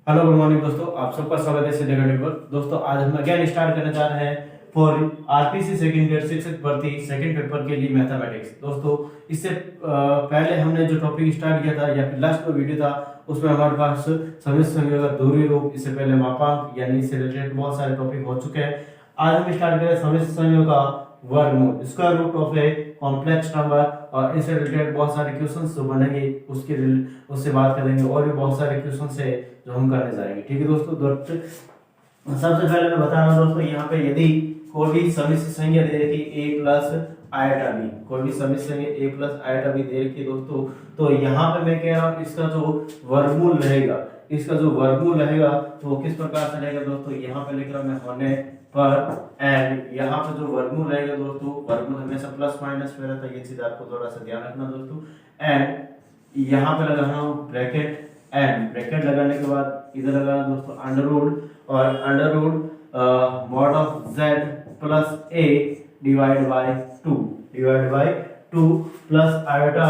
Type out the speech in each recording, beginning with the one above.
Hello good morning दोस्तों, आप सबका स्वागत है सीधे गणित पर। दोस्तों आज हम अगेन स्टार्ट करने जा रहे हैं फॉर आरपीसी सेकंड ईयर शिक्षक भर्ती सेकंड पेपर के लिए मैथमेटिक्स। दोस्तों इससे पहले हमने जो टॉपिक स्टार्ट किया था या फिर लास्ट जो वीडियो था उसमें हमारे पास सदिश संख्या का दूरी रूप, इससे पहले मापांक यानी इससे रिलेटेड बहुत सारे टॉपिक हो चुके हैं। आज हम स्टार्ट करें सदिश संख्या का वर्गमूल, square root of a complex number, और इससे रिलेटेड बहुत सारे क्वेश्चंस जो बनेंगे उससे बात करेंगे और भी बहुत सारे क्वेश्चंस है जो हम करने जाएंगे। ठीक है दोस्तों, सबसे पहले मैं बता रहा हूँ दोस्तों, यहाँ पे यदि कोई भी समिश्र संख्या दे रखी a प्लस आयटा b, कोई भी समिश्र संख्या a प्लस आयटा b दे रखी दोस्तों, तो यहाँ पे मैं कह रहा हूँ इसका जो वर्गमूल रहेगा, तो वो किस प्रकार से रहेगा दोस्तों। यहाँ पे लिख रहा हूँ मैं होने पर, एंड यहाँ पे जो वर्गमूल रहेगा दोस्तों, वर्गमूल हमेशा प्लस माइनस में रहता है, ये चीज आपको थोड़ा सा ध्यान रखना दोस्तों। एंड यहाँ पे लगा रहा हूँ ब्रैकेट, एंड ब्रैकेट लगाने के बाद इधर लगाना दोस्तों अंडर रूट, और under root mod of z plus a divide by 2 plus iota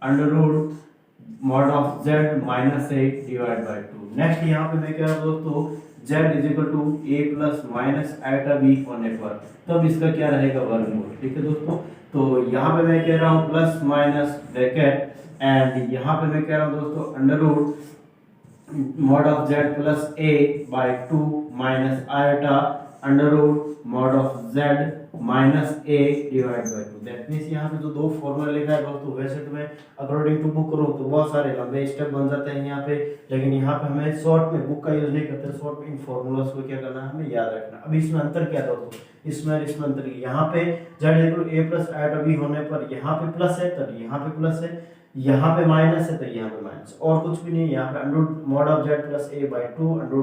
under root mod of z minus a divide by 2। Next यहाँ पे मैं कह रहा हूँ दोस्तों z is equal to a plus minus iota b होने पर तब इसका क्या रहेगा वर्गमूल। ठीक है दोस्तों, तो यहाँ पे मैं कह रहा हूँ प्लस माइनस ब्रैकेट, एंड यहाँ पे मैं कह रहा हूँ दोस्तों under root mod of z plus a by 2 minus iota under root mod of z minus a divide by 2। That means यहाँ पे जो दो फॉर्मूला लिखा है दोस्तों, वैसे तो मैं अकॉर्डिंग टू बुक करूँ तो बहुत सारे लंबे स्टेप बन जाते हैं यहाँ पे, लेकिन यहाँ पे हमें शॉर्ट में बुक का यूज नहीं करते, शॉर्ट में इन फॉर्मूलास को क्या करना है हमें याद रखना। अब इसमें अंतर क्या दोस्तों, इसमें अंतर यहाँ पे z equal to a plus iota b होने पर यहाँ पे प्लस है तब यहाँ पे प्लस है, यहाँ पे माइनस है तो यहाँ पे माइनस, और कुछ भी नहीं। यहाँ पे under mod of z plus a by 2 under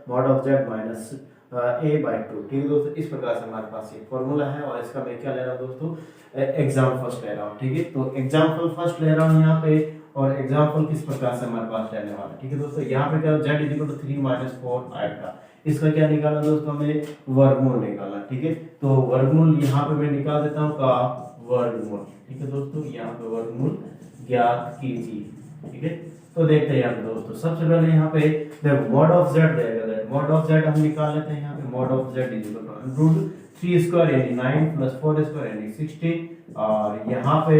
mod of z minus a by 2। ठीक है दोस्तों, इस प्रकार से हमारे पास ये फॉर्मूला है, और इसका मैं क्या ले रहा हूँ दोस्तों, एग्जाम फर्स्ट ले रहा हूँ। ठीक है, तो एग्जाम्पल फर्स्ट ले रहा हूँ यहाँ पे, और एग्जाम्पल किस प्रकार से हमारे पास रहने वाला है। ठीक है दोस्तों, यहाँ पे क्या z इक्वल टू 3 माइनस 4 आएगा, इसका क्या निकालना दोस्तों, हमें वर्गमूल निकालना। ठीक है, तो वर्गमूल यहाँ पे मैं निकाल देता हूँ का वर्गमूल। ठीक है दोस्तों, यहाँ पे वर्गमूल ज्ञात कीजिए। ठीक है, तो देखते हैं यहाँ पे दोस्तों, सबसे पहले यहाँ पे देखो मॉड ऑफ z देगा, दैट मॉड ऑफ z हम निकाल लेते हैं। यहाँ पे mod of z is equal to root 3 square यानी 9 प्लस 4 स्क्वायर यानी 16, और यहाँ पे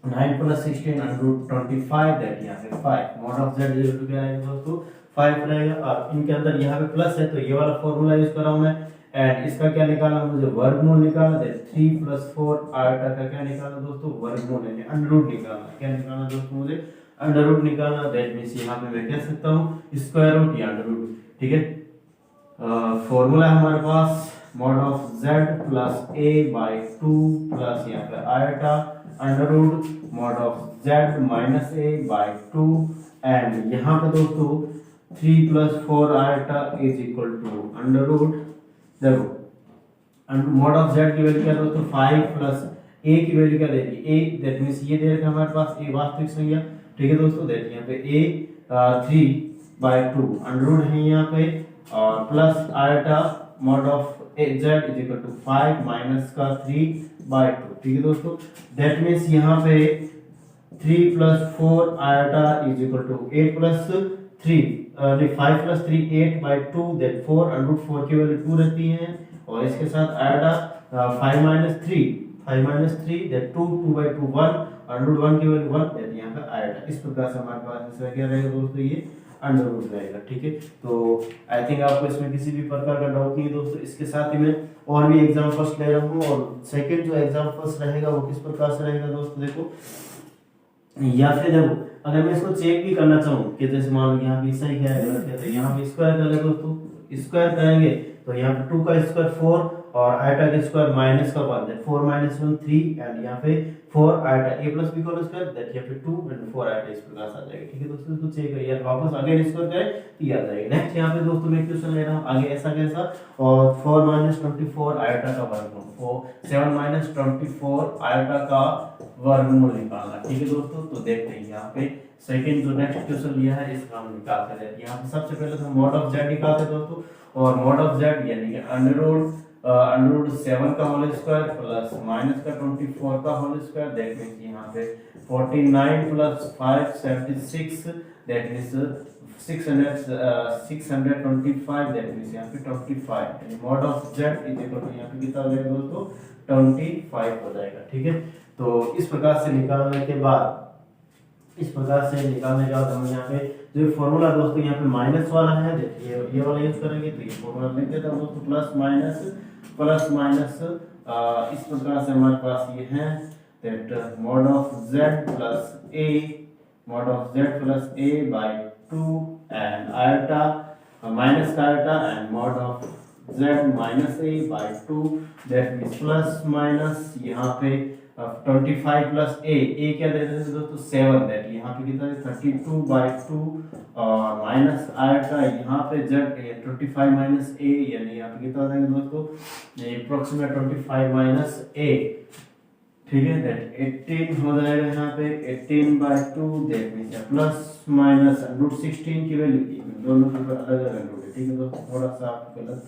9 प्लस 16 रूट 25, दैट यहाँ पे 5। Mod of z is equal to क्या रहेगा दोस्तों, 5 रहेगा, और इनके अंदर यहाँ पे प्लस है तो ये वाला फॉर्मूला यूज कर रहा हूँ मैं। एंड इसका क्या निकालना, मुझे वर्गमूल निकालना है। 3 प्लस 4 आयोटा का क्या निकालना दोस्तों, वर्गमूल यानी अंडर रूट निकालना। क्या निकालना दोस्तों, मुझे अंडर रूट निकालना। दैट मींस यहाँ पे मैं कह सकता हूँ स्क्वायर रूट या अंडर रूट। ठीक है, फॉर्मूला हमारे पास mod of z plus a by 2 plus यहाँ पे iota under root mod of z minus a by 2, and यहाँ पे दोस्तों 3 plus 4 iota is equal to under root, देखो मॉड ऑफ z की वैल्यू क्या है दोस्तों, 5 प्लस a की वैल्यू क्या देगी, a, दैट मींस ये दे रखा है हमारे पास a वास्तविक संख्या। ठीक है दोस्तों, दैट यहाँ पे a 3 बाय 2 अंडर रूट है यहाँ पे, और plus iota mod of z is equal to 5 minus का 3 बाय 2। ठीक है दोस्तों, दैट मींस यहाँ पे 3 plus 4 iota is equal to 8 plus 3 5 plus 3 8 by 2, that 4 under root 4 की वैल्यू 2 रहती है, और इसके साथ iota 5 minus 3 that 2 by 2 1 under root 1 की वैल्यू 1, दैट यहाँ पे आयोटा। इस प्रकार से हमारे पास इसका क्या रहेगा दोस्तों, ये अंडर रूट रहेगा। ठीक है, तो आई थिंक आपको इसमें किसी भी प्रकार का डाउट नहीं है दोस्तों। इसके साथ ही मैं और भी एग्जांपल्स ले रहा हूँ, और सेकंड जो एग्जांपल्स रहेगा वो किस प्रकार से रहेगा दोस्तों, देखो या फिर देखो अगर मैं इसको चेक भी करना चाहूँ कि जैसे मान लो यहाँ पे सही है गलत है, तो यहाँ पे स्क्वायर कर ले दोस्तों, स्क्वायर करेंगे तो यहाँ पे 2 का स्क्वायर 4 और आयोटा का स्क्वायर माइनस का 1, दैट 4 माइनस 1 3, एंड यहाँ पे 4 आयोटा a प्लस b का स्क्वायर, दैट यहाँ पे 2 एंड 4 आयोटा इस प्रकार से आ जाएगा। ठीक है दोस्तों, इसको चेक करिए, यार वापस अगेन स्क्वायर करें तो ये आ जाएगा। नेक्स्ट यहाँ पे दोस्तों मैं क्वेश्चन ले रहा हूँ आगे ऐसा कैसा, और 4 माइनस 24 आयोटा का वर्गमूल, 7 माइनस 24 आयोटा का वर्गमूल निकालना। ठीक है दोस्तों, तो देखते हैं यहाँ पे सेकंड जो नेक्स्ट क्वेश्चन लिया है इसका हम निकालते हैं। यहाँ पे सबसे पहले तो मॉड ऑफ z निकालते हैं दोस्तों, और मॉड ऑफ z यानी कि अंडर रूट √7 का होल स्क्वायर प्लस माइनस का 24 का होल स्क्वायर, दैट मीन्स यहाँ पे 49 plus 5 76, that means 625, that means यहाँ पे 25 mod of z is equal to यहाँ पे कितना हो जाएगा दोस्तों 25 हो जाएगा। ठीक है, तो इस प्रकार से निकालने के बाद हम यहाँ पे जो फॉर्मूला दोस्तों यहाँ पे माइनस वाला है, देखिए ये वाला यूज करेंगे तो ये फॉर्मूला लिख देता हूं दोस्तों प्लस माइनस इस प्रकार से हमारे पास ये है that mod of z plus a by 2 and iota minus का iota and mod of z minus a by 2, that means plus minus यहाँ पे 25 प्लस a क्या दे देते हैं दोस्तों 7, दैट यहाँ पे कितना है 32/2 और माइनस आयोटा यहाँ पे z 25 माइनस a यानी यहाँ पे कितना हो जाएगा दोस्तों अप्रोक्सीमेट 25 माइनस a, ठीक है, दैट 18 हो जाएगा यहाँ पे 18/2, दैट मींस प्लस माइनस √16 की वैल्यू की दोनों के अलग अलग वैल्यू है। ठीक है दोस्तों, थोड़ा सा आप गलत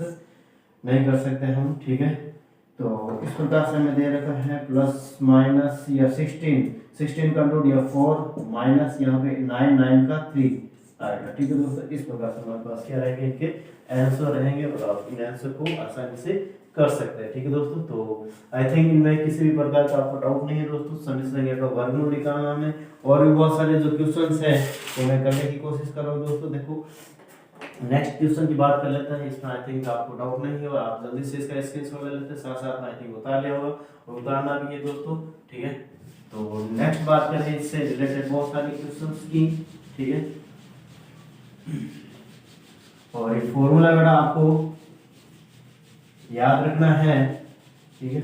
नहीं कर सकते हम। ठीक है, तो इस प्रकार से हमें दे रखा है प्लस माइनस या 16 का रूट या 4 माइनस यहाँ पे 9 का 3 आएगा। ठीक है दोस्तों, इस प्रकार से हमारे पास क्या रहेंगे इनके आंसर रहेंगे और आप इन आंसर को आसानी से कर सकते हैं। ठीक है दोस्तों, तो आई थिंक इनमें किसी भी प्रकार का आपको डाउट नहीं है दोस्तों। समी संख्या का वर्गमूल निकालना में और भी बहुत सारे जो क्वेश्चंस हैं वो मैं करने की कोशिश कर रहा हूँ दोस्तों। देखो नेक्स्ट क्वेश्चन की बात कर लेते हैं, इसमें आई थिंक आपको डाउट नहीं है और आप जल्दी से इसका स्क्रीनशॉट ले लेते हैं, साथ साथ आई थिंक उतार लिया होगा और उतारना भी है दोस्तों। ठीक है, तो नेक्स्ट बात करें इससे रिलेटेड बहुत सारे क्वेश्चंस की। ठीक है, और ये फॉर्मूला बेटा आपको याद रखना है। ठीक है,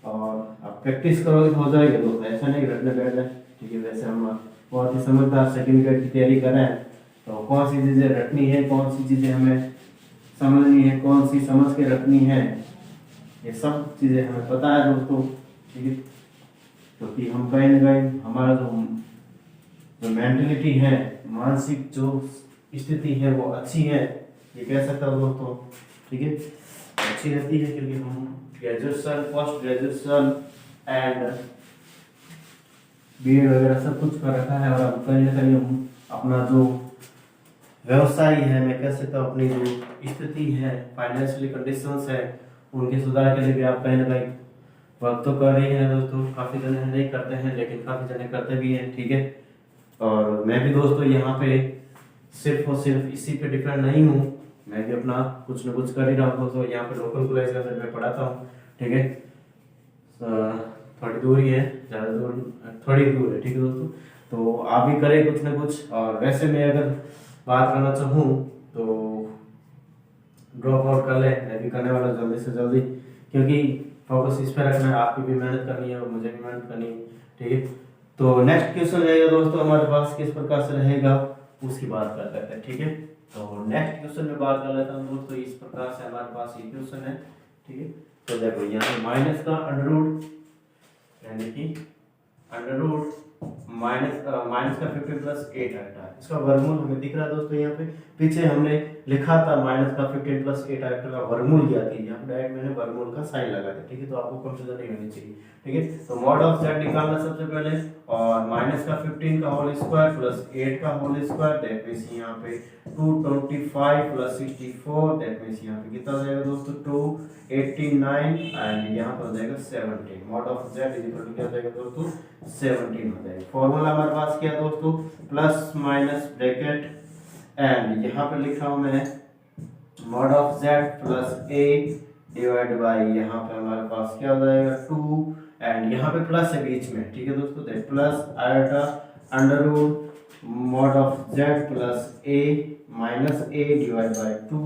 और आप प्रैक्टिस करोगे तो हो जाएगा दोस्तों, ऐसा नहीं रटने बैठ जाए। ठीक है, वैसे हम बहुत ही समझदार सेकंड ग्रेड की तैयारी कर रहे हैं, तो कौन सी चीजें रटनी है, कौन सी चीजें हमें समझनी है, कौन सी समझ के रखनी है, ये सब चीजें हमें पता है दोस्तों। ठीक है, क्योंकि हम कहीं ना कहीं हमारा जो मेंटलिटी है, मानसिक जो स्थिति है वो अच्छी है, ये कह सकता हूँ दोस्तों। ठीक है, अच्छी रहती है क्योंकि हम graduation, post graduation and BEd वगैरह सब कुछ कर रखा है और अब कहीं ना कहीं हम अपना जो व्यवसाय है, मैं कह सकता हूँ अपनी जो स्थिति है, फाइनेंशियली कंडीशंस है, उनके सुधार के लिए भी आप कहीं ना कहीं वर्क तो कर रही हैं दोस्तों। काफ़ी जने नहीं करते हैं लेकिन काफ़ी जने करते भी हैं। ठीक है, और मैं भी दोस्तों यहाँ पे सिर्फ और सिर्फ इसी पे डिपेंड नहीं हूँ, मैं भी अपना कुछ न कुछ कर ही रहा हूँ दोस्तों। यहाँ पे लोकल कॉलेज के अंदर मैं पढ़ाता हूँ। ठीक है, थोड़ी दूर ही है, ज़्यादा दूर थोड़ी दूर है। ठीक है दोस्तों, तो आप भी करें कुछ न कुछ। और वैसे मैं अगर बात करना चाहूँ तो ड्रॉप आउट कर ले, मैं भी करने वाला जल्दी से जल्दी, क्योंकि फोकस इस पर रखना है, आपकी भी मेहनत करनी है और मुझे भी मेहनत करनी है। ठीक है, तो नेक्स्ट क्वेश्चन रहेगा दोस्तों हमारे पास किस प्रकार से रहेगा उसकी बात कर लेते हैं। ठीक है, तो नेक्स्ट क्वेश्चन में बात कर लेता हूँ दोस्तों। इस प्रकार से हमारे पास ये क्वेश्चन है। ठीक है, तो देखो यहाँ माइनस का अंडर रूट यानी कि अंडर रूट माइनस का 50 प्लस 8 आता है, इसका वर्गमूल हमें दिख रहा है दोस्तों। यहाँ पे पीछे हमने लिखा था माइनस का 15 प्लस 8 का वर्गमूल क्या थी, यहाँ पे डायरेक्ट मैंने वर्गमूल का साइन लगा दिया। ठीक है, तो आपको कंफ्यूजन नहीं होनी चाहिए। ठीक है, तो मॉड ऑफ z निकालना सबसे पहले, और माइनस का 15 का होल स्क्वायर प्लस 8 का होल स्क्वायर, दैट मींस यहाँ पे 225 प्लस 64, दैट मींस यहाँ पे कितना हो जाएगा दोस्तों 289 एंड यहाँ पर हो जाएगा 17। Mod of z is equal to क्या हो जाएगा दोस्तों 17 हो जाएगा। फॉर्मूला हमारे पास क्या है दोस्तों, प्लस माइनस ब्रैकेट एंड यहाँ पे लिखा हूँ मैं mod of z plus a divide bye यहाँ पे हमारे पास क्या हो जाएगा 2 एंड यहाँ पे प्लस है बीच में। ठीक है दोस्तों, that plus iota under root mod of z plus a minus a divide by 2,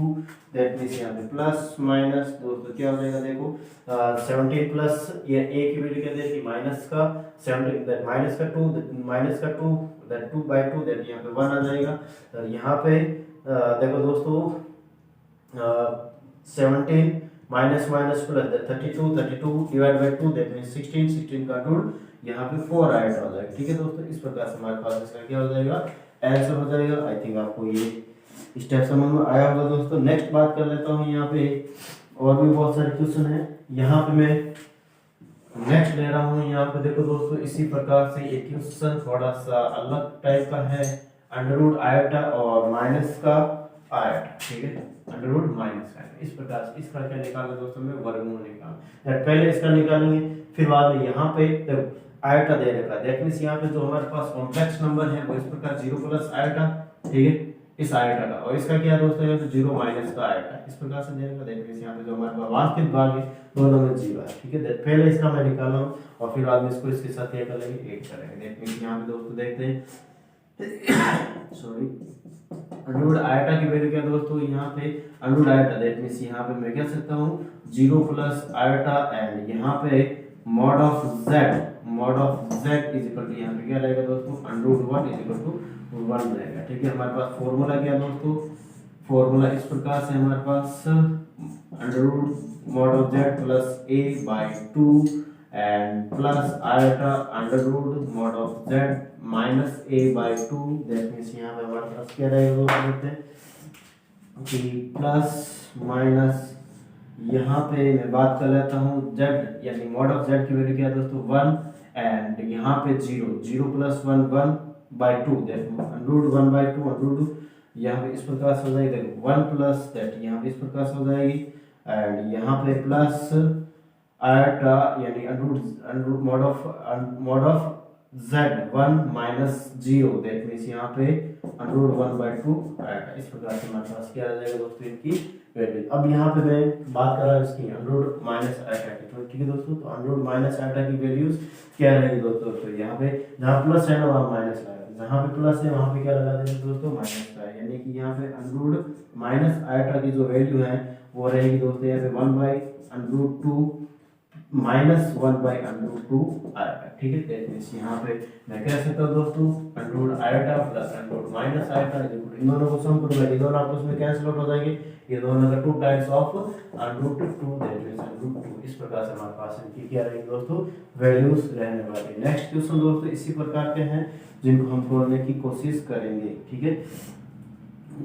that means यहाँ पे प्लस माइनस दोस्तों क्या हो जाएगा देखो 17 प्लस ये a की वैल्यू क्या देगी माइनस का 17, दैट माइनस का 2 दैट 2/2 दैट यहाँ पे 1 आ जाएगा। तो यहाँ पे देखो दोस्तों 17 minus minus plus 32 divide by 2 that means 16 का रूट यहाँ पे 4 आएगा हो जाएगा। ठीक है दोस्तों, इस प्रकार से हमारे पास इसका क्या हो जाएगा आंसर हो जाएगा। आई थिंक आपको ये स्टेप समझ में आया होगा दोस्तों। नेक्स्ट बात कर लेता हूँ यहाँ पे, और भी बहुत सारे क्वेश्चन हैं। यहाँ पे मैं नेक्स्ट ले रहा हूँ। यहाँ पे देखो दोस्तों, इसी प्रकार से एक क्वेश्चन थोड़ा सा अलग टाइप का है, अंडर रूट आयोटा और माइनस का आयोटा, ठीक है, अंडर रूट माइनस का। इस प्रकार से इसका क्या निकालना दोस्तों में, वर्गमूल निकालना। पहले इसका निकालेंगे, फिर बाद में यहाँ पे आयोटा दे रखा है, दैट मींस यहाँ पे जो हमारे पास कॉम्प्लेक्स नंबर है वो इस प्रकार 0 प्लस आयोटा, ठीक है, इस आयोटा का, और इसका क्या दोस्तों है, तो 0 माइनस का आयोटा, इस प्रकार से दे रखा है। दैट मींस यहाँ पे जो हमारे पास वास्तविक भाग है दोनों में 0 है, ठीक है। पहले इसका मैं निकाल रहा हूँ और फिर बाद में इसको इसके साथ क्या करेंगे, ऐड करेंगे। दैट मींस यहाँ पे दोस्तों देखते हैं सॉरी, अंडर रूट आयोटा की वैल्यू क्या दोस्तों, यहाँ पे under root iota, that means यहाँ पे मैं कह सकता हूँ 0 प्लस आयोटा एंड यहाँ पे mod of z is equal to, यहाँ पे क्या रहेगा दोस्तों, under root 1 is equal to 1 रहेगा, ठीक है। हमारे पास फॉर्मूला क्या दोस्तों, फॉर्मूला इस प्रकार से हमारे पास under root mod of z plus a by 2 and plus iota under root mod of z minus a by 2, that means यहाँ पे हमारे पास क्या रहेगा दोस्तों, देखते हैं कि प्लस माइनस, यहाँ पे मैं बात कर लेता हूँ z यानी मॉड ऑफ z की वैल्यू क्या है दोस्तों 1 एंड यहाँ पे 0 plus 1 by 2, that under root 1 by 2 under root, यहाँ पे इस प्रकार से हो जाएगी, देखो 1 प्लस दैट यहाँ पे इस प्रकार से हो जाएगी एंड यहाँ पे प्लस आयोटा यानी under root mod of z 1 minus 0, that means यहाँ पे अंडर रूट 1 बाय 2 आयोटा। इस प्रकार से हमारे पास क्या आ जाएगा दोस्तों इनकी वैल्यू। अब यहाँ पे मैं बात कर रहा हूँ इसकी अंडर रूट माइनस आयोटा की, तो ठीक है दोस्तों, तो अंडर रूट माइनस आयोटा की वैल्यूज क्या रहेगी दोस्तों, तो यहाँ पे जहाँ प्लस है ना वहाँ माइनस आएगा, जहाँ पे प्लस है वहाँ पे क्या लगा देंगे दोस्तों, माइनस का है, यानी कि यहाँ पे अंडर रूट माइनस आयोटा की जो वैल्यू है वो रहेगी दोस्तों यहाँ पे 1 by under root 2 minus 1 by under root 2 iota, ठीक है। दैट मींस यहाँ पे मैं कह सकता हूँ दोस्तों under root iota plus under root minus iota, इन दोनों को सम करूंगा, ये दोनों आपस में कैंसिल आउट हो जाएंगे, ये दोनों का 2 times of under root 2, that means under root 2। इस प्रकार से हमारे पास इनकी क्या रहेगी दोस्तों, वैल्यूज रहने वाली। नेक्स्ट क्वेश्चन दोस्तों इसी प्रकार के हैं जिनको हम खोलने की कोशिश करेंगे, ठीक है।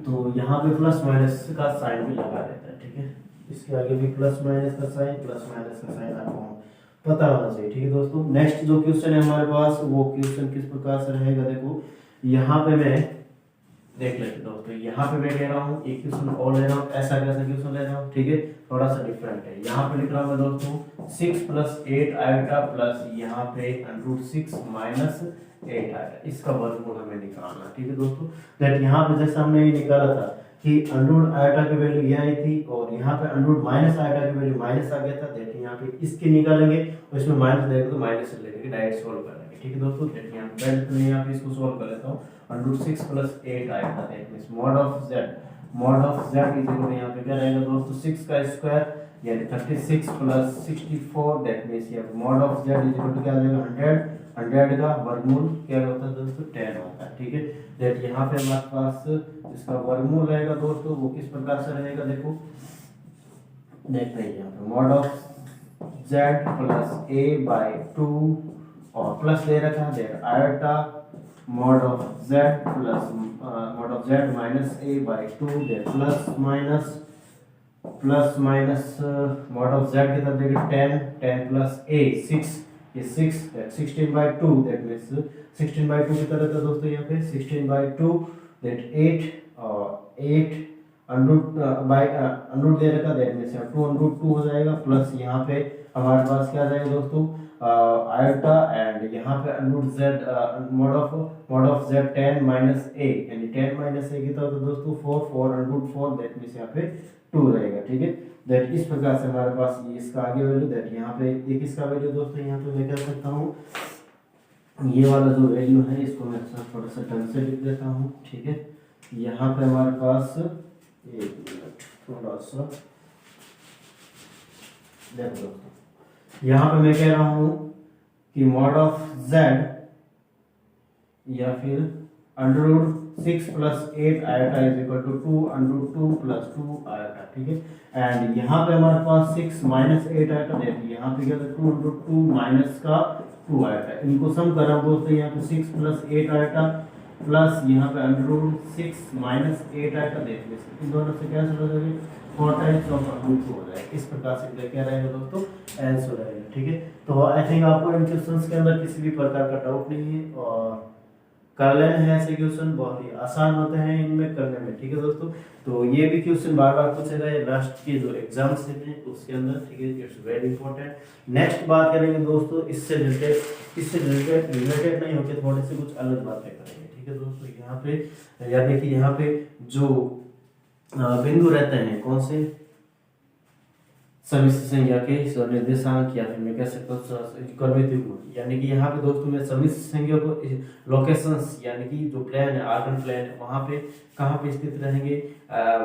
तो यहाँ पे प्लस माइनस का साइन भी लगा देता है, ठीक है, इसके आगे भी प्लस माइनस का साइन आपको पता होना चाहिए, ठीक है दोस्तों। नेक्स्ट जो क्वेश्चन है हमारे पास वो क्वेश्चन किस प्रकार से रहेगा, देखो यहाँ पे मैं देख लेते दोस्तों, यहाँ पे मैं कह रहा हूँ एक क्वेश्चन और ले रहा हूँ, ऐसा कैसा क्वेश्चन ले रहा हूँ, ठीक है, थोड़ा सा डिफरेंट है। यहाँ पे लिख रहा हूँ दोस्तों 6 प्लस 8 आयोटा प्लस यहाँ पे अंडर रूट 6 माइनस 8 आयोटा, इसका वर्गमूल हमें निकालना, ठीक है दोस्तों। दैट यहाँ पे जैसे हमने ये निकाला था कि अंडर रूट आयोटा की वैल्यू ये आई थी और यहाँ पे अंडर रूट माइनस आयोटा की वैल्यू माइनस आ गया था, दैट यहाँ पे इसके निकालेंगे और इसमें माइनस देंगे तो माइनस से लेके डायरेक्ट सोल्व करेंगे, ठीक है दोस्तों। दैट यहाँ पे पहले तो मैं यहाँ पे इसको सोल्व कर लेता हूँ, under root 6 plus 8 iota, that means mod of z is equal यहाँ पे क्या रहेगा दोस्तों 6 का स्क्वायर यानी 36 प्लस 64, दैट मींस ये mod of z is equal क्या आ जाएगा 100 का वर्गमूल क्या होता है दोस्तों 10 होता है, ठीक है। दैट यहाँ पे हमारे पास इसका वर्गमूल रहेगा दोस्तों वो किस प्रकार से रहेगा, देखो देखते हैं यहाँ पे mod of z plus a by 2 और प्लस ले रखा है that iota mod of z plus mod of z minus a by 2 that plus minus mod of z की तरफ देखिए 10 प्लस a 6, ये 6 that 16 by 2, that means 16 by 2 की तरह था दोस्तों यहाँ पे 16 बाय 2 दैट 8 और 8 अंडर दे रखा, दैट मींस 2 अंडर रूट 2 हो जाएगा प्लस यहाँ पे हमारे पास क्या आ जाएगा दोस्तों आयोटा एंड यहाँ पे under root z mod of z 10 minus a यानी 10 माइनस a की तरह दोस्तों 4 अंडर रूट 4, दैट मींस यहाँ पे 2 रहेगा, ठीक है। दैट इस प्रकार से हमारे पास ये इसका आगे वैल्यू दैट यहाँ पे एक इसका वैल्यू दोस्तों यहाँ पे मैं कह सकता हूँ ये वाला जो वैल्यू है इसको मैं थोड़ा सा ढंग से लिख देता हूँ, ठीक है। यहाँ पे हमारे पास एक मिनट थोड़ा सा देखो दोस्तों, यहाँ पे मैं कह रहा हूँ कि मॉड ऑफ z या फिर under root 6 plus 8 iota is equal to 2 under root 2 plus 2 iota, ठीक है। एंड यहाँ पे हमारे पास 6 माइनस 8 आयोटा देखिए यहाँ पे क्या था 2 अंडर रूट 2 माइनस का 2 आयोटा, इनको सम कर रहा हूँ दोस्तों यहाँ पे 6 प्लस 8 आयोटा प्लस यहाँ पे अंडर रूट 6 माइनस 8 आयोटा देखिए इन दोनों से कैंसिल हो जाएगी 4 टाइम्स ऑफ √2 हो जाएगा। इस प्रकार से क्या रहेगा दोस्तों, आंसर रहेगा। ठीक है, तो आई थिंक आपको इन क्वेश्चंस के अंदर किसी भी प्रकार का डाउट नहीं है, और कर लेना है ऐसे क्वेश्चन, बहुत ही आसान होते हैं इनमें करने में। ठीक है दोस्तों, तो ये भी क्वेश्चन बार बार पूछे गए लास्ट के जो एग्जाम्स हैं उसके अंदर। ठीक है, इट्स वेरी इंपॉर्टेंट। नेक्स्ट बात करेंगे दोस्तों, इससे रिलेटेड नहीं होकर थोड़े से कुछ अलग बातें करेंगे। ठीक है दोस्तों, यहाँ पे या देखिए यहाँ पे जो बिंदु रहते हैं कौन से, समिश्र संख्या के निर्देशांक, या फिर मैं कह सकता हूँ कर्मित गुण, यानी कि यहाँ पे दोस्तों मैं समिश्र संख्या को लोकेशंस, यानी कि जो प्लेन है आर्गन प्लेन वहाँ पे कहाँ पे स्थित रहेंगे,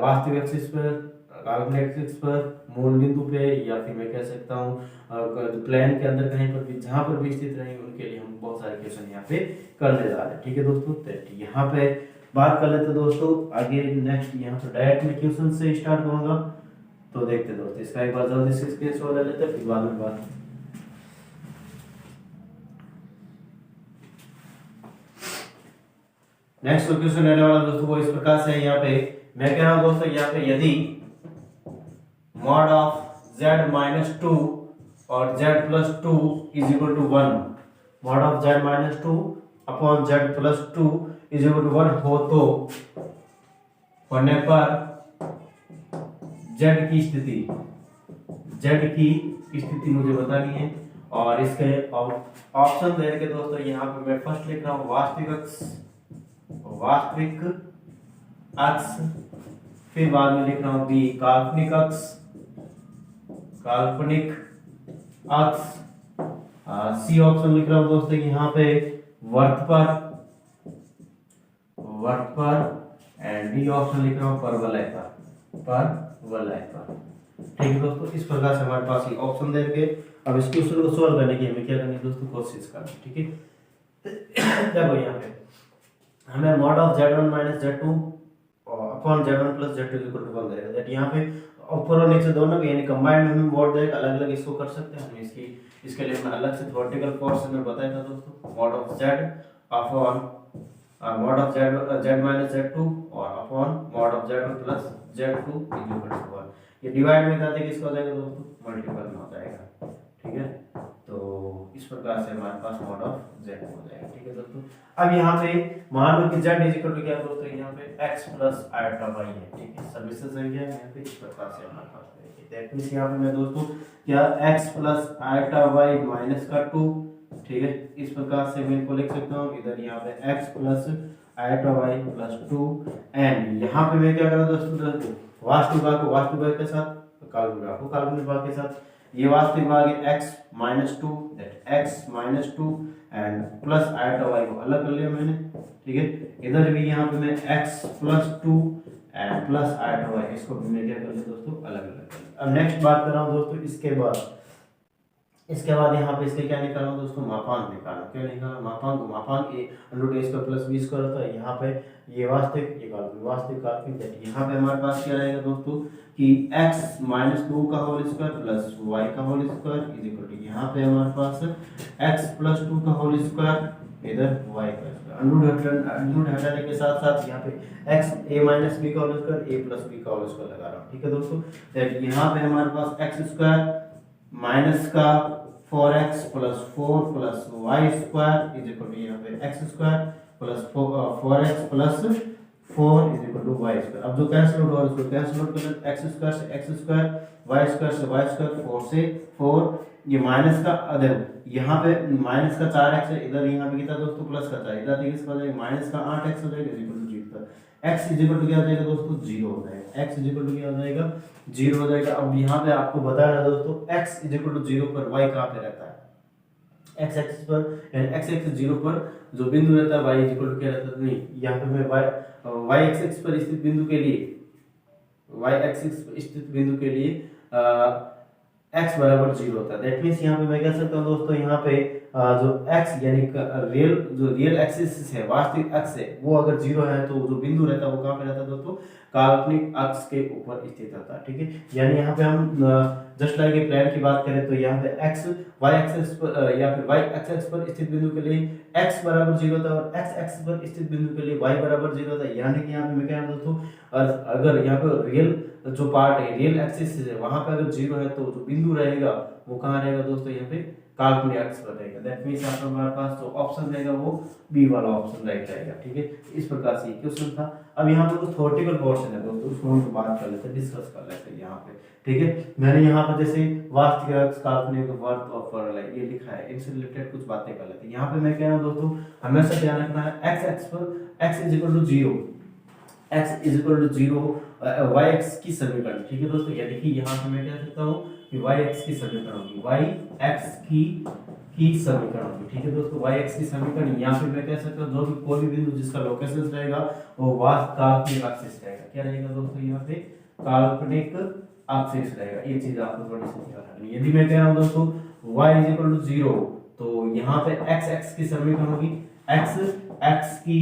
वास्तविक एक्सिस पर, काल्पनिक एक्सिस पर, मूल बिंदु पे, या फिर मैं कह सकता हूँ प्लेन के अंदर कहीं पर भी, जहाँ पर भी स्थित रहेंगे उनके लिए हम बहुत सारे क्वेश्चन यहाँ पे करने जा रहे हैं। ठीक है दोस्तों, तो यहाँ पे बात कर लेते दोस्तों आगे। नेक्स्ट यहाँ पे डायरेक्ट में क्वेश्चन से स्टार्ट करूंगा, तो देखते दोस्तों इसका एक बार जल्दी से स्क्रीनशॉट ले लेते हैं, फिर बाद में बात। नेक्स्ट क्वेश्चन रहने वाला दोस्तों वो इस प्रकार से है। यहाँ पे मैं कह रहा हूं दोस्तों, यहाँ पे यदि मॉड ऑफ z-2 और z+2 is equal to 1, mod of z-2 upon z+2 is equal to 1 हो, तो होने पर z की स्थिति मुझे बतानी है। और इसके ऑप्शन दे के दोस्तों यहाँ पे मैं फर्स्ट लिख रहा हूँ वास्तविक अक्ष, फिर बाद में लिख रहा हूँ बी काल्पनिक अक्ष, सी ऑप्शन लिख रहा हूँ दोस्तों यहाँ पे वर्त पर, एंड डी ऑप्शन लिख रहा हूँ परवलय पर। ठीक है दोस्तों, इस प्रकार से हमारे पास ये ऑप्शन दे के अब इस क्वेश्चन को सॉल्व करने की हमें क्या करनी है दोस्तों, कोशिश करनी। ठीक है, देखो यहाँ पे हमें mod of z1 - z2 upon z1 + z2 equal to 1 देगा। दैट यहाँ पे ऊपर और नीचे दोनों भी यानी कंबाइंड में मॉड देगा, अलग अलग इसको कर सकते हैं हम। इसके लिए मैं अलग से थ्योरेटिकल कोर्स में बताया था दोस्तों, mod of z upon mod of z z2 और upon mod of z1 + z2 equal to 1। ये डिवाइड में करते किसका हो जाएगा दोस्तों, मल्टीपल में हो जाएगा। ठीक है, तो इस प्रकार से हमारे पास मॉड ऑफ z हो जाएगा। ठीक है दोस्तों, अब यहाँ पे मान लो कि z इज इक्वल टू क्या दोस्तों, यहाँ पे x + i है। ठीक है, समिश्र संख्या यहाँ पे इस प्रकार से हमारे पास रहेगी। दैट मींस यहाँ पे मैं दोस्तों क्या x + i - 2, ठीक है, इस प्रकार से मैं इनको लिख सकता हूँ। इधर यहाँ पे x + i + 2, एंड यहाँ पे मैं क्या करूँ दोस्तों, वास्तविक भाग को वास्तविक भाग के साथ, काल्पनिक भाग को काल्पनिक भाग के साथ। ये वास्तविक भाग है x - 2, that x - 2 and plus i को अलग कर लिया मैंने। ठीक है, इधर भी यहाँ पे मैं x + 2 एंड प्लस i, इसको भी मैं क्या कर लिया दोस्तों, अलग अलग कर लिया। अब नेक्स्ट बात कर रहा हूँ दोस्तों, इसके बाद यहाँ पे इसके क्या निकालना दोस्तों, मापांक निकालना। क्या निकालना, मापांक a² + b² होता है। यहाँ पे ये वास्तविक, ये काल्पनिक, वास्तविक काल्पनिक। यहाँ पे हमारे पास क्या रहेगा दोस्तों कि x - 2 का होल स्क्वायर प्लस y का whole square is equal to, यहाँ पे हमारे पास x + 2 का होल स्क्वायर, इधर y का स्क्वायर। अंडररूट हटाने के साथ साथ यहाँ पे x a - b का होल स्क्वायर, a + b का होल स्क्वायर लगा रहा हूँ। ठीक है दोस्तों, तो यहाँ पे हमारे पास x² माइनस का 4x + 4 + y² is equal to, यहाँ पे x² + 4x + 4 is equal to y²। अब जो कैंसिल आउट हो रहा है उसको कैंसिल आउट कर लेते, x² से x², y² से y², 4 से 4, ये माइनस का, देखो यहाँ पे माइनस का 4x है, इधर यहाँ पे कितना दोस्तों प्लस का 4, इधर देखिए इसका हो जाएगा माइनस का 8x हो जाएगा is equal to 0। x is equal to क्या हो जाएगा दोस्तों, 0 हो जाएगा। x इज इक्वल टू क्या हो जाएगा, 0 हो जाएगा। अब यहाँ पे आपको बताया दोस्तों x इज इक्वल टू 0 पर y कहाँ पे रहता है, x एक्सिस पर, यानी x एक्सिस 0 पर जो बिंदु रहता है y इज इक्वल टू क्या रहता है, नहीं यहाँ पे मैं y एक्सिस पर स्थित बिंदु के लिए, y एक्सिस पर स्थित बिंदु के लिए x बराबर 0 होता है। दैट मींस यहाँ पे मैं कह सकता हूँ दोस्तों, यहाँ पे जो x यानी रियल एक्सिस है, वास्तविक अक्ष है, वो अगर 0 है तो जो बिंदु रहता है वो कहाँ पे रहता है दोस्तों, काल्पनिक अक्ष के ऊपर स्थित रहता है। ठीक है, यानी यहाँ पे हम जस्ट लाइक ए प्लेन की बात करें तो यहाँ पे x y एक्सिस पर या फिर y एक्सिस पर स्थित बिंदु के लिए x बराबर 0 होता है, और x एक्सिस पर स्थित बिंदु के लिए y बराबर 0 होता है। यानी कि यहाँ पे मैं कह रहा हूँ दोस्तों, अगर यहाँ पे रियल जो पार्ट है रियल एक्सिस है वहां पे अगर 0 है तो जो बिंदु रहेगा वो कहाँ रहेगा दोस्तों, यहाँ पे काल्पनिक अक्ष पर रहेगा। दैट मींस यहाँ पर हमारे पास जो ऑप्शन रहेगा वो बी वाला ऑप्शन राइट रहेगा। ठीक है, इस प्रकार से क्वेश्चन था। अब यहाँ पे कुछ थ्योरेटिकल पोर्शन है दोस्तों, उसको हम बात कर लेते हैं, डिस्कस कर लेते हैं यहाँ पे। ठीक है, मैंने यहाँ पर जैसे वास्तविक अक्ष, काल्पनिक, वर्त और पैरेलल ये लिखा है, इनसे रिलेटेड कुछ बातें कर लेते हैं। यहाँ पे मैं कह रहा हूँ दोस्तों हमेशा ध्यान रखना है एक्स एक्स पर x is equal to 0, x is equal to 0 y x की समीकरण। ठीक है दोस्तों, यानी कि यहाँ पे मैं कह सकता हूँ कि y x की समीकरण होगी, y x की समीकरण होगी। ठीक है दोस्तों, y x की समीकरण यहाँ पे मैं कह सकता हूँ जो भी कोई भी बिंदु जिसका लोकेशन रहेगा वो काल्पनिक एक्सिस रहेगा। क्या रहेगा दोस्तों, यहाँ पे काल्पनिक एक्सिस रहेगा। ये चीज आपको थोड़ी सी ध्यान रखनी है। यदि मैं कह रहा हूँ दोस्तों y इज इक्वल टू 0 तो यहाँ पे x x की समीकरण होगी, x x की